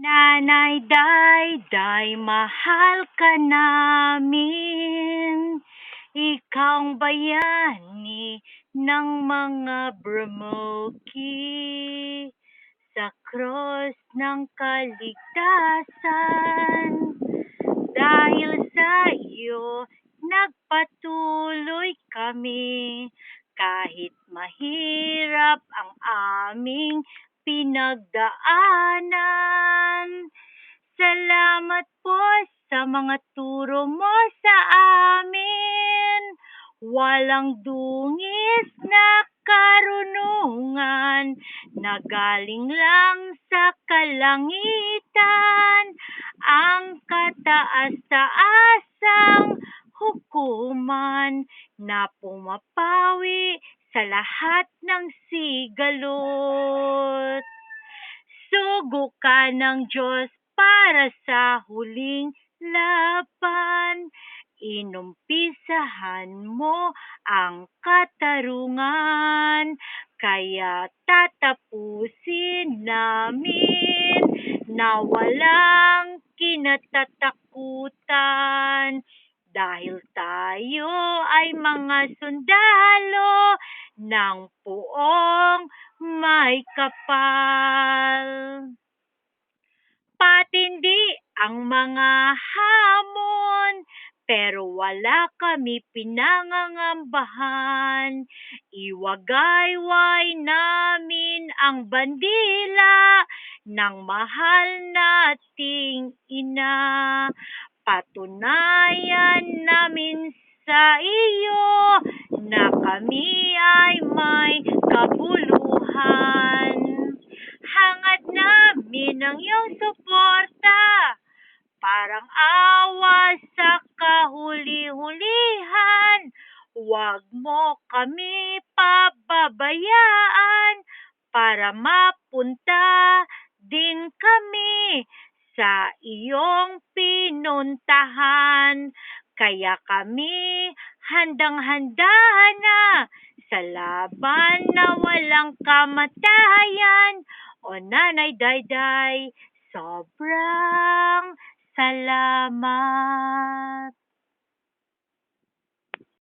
Nanay Dayday, mahal ka namin. Ikaw ang bayani ng mga Bramoki. Sa krus ng kaligtasan, dahil sa iyo nagpatuloy kami. Kahit mahirap ang aming pinagdaanan. Salamat po sa mga turo mo sa amin. Walang dungis na karunungan na galing lang sa kalangitan. Ang kataas-taasang hukuman na pumapawi sa lahat ng sigalot. Sugo ka ng Diyos para sa huling laban. Inumpisahan mo ang katarungan, kaya tatapusin namin na walang kinatatakutan. Dahil tayo ay mga sundalo ng puong may kapal. Patindi ang mga hamon, pero wala kami pinangangambahan. Iwagayway namin ang bandila ng mahal nating ina. Patunayan namin sa iyo na kami ay may kabuluhan. Hangad namin ang iyong suporta, parang awa sa kahuli-hulihan. Huwag mo kami pababayaan para mapunta din kami sa iyong pinuntahan. Kaya kami handang-handa na sa laban na walang kamatayan. O Nanay Dayday, sobrang salamat.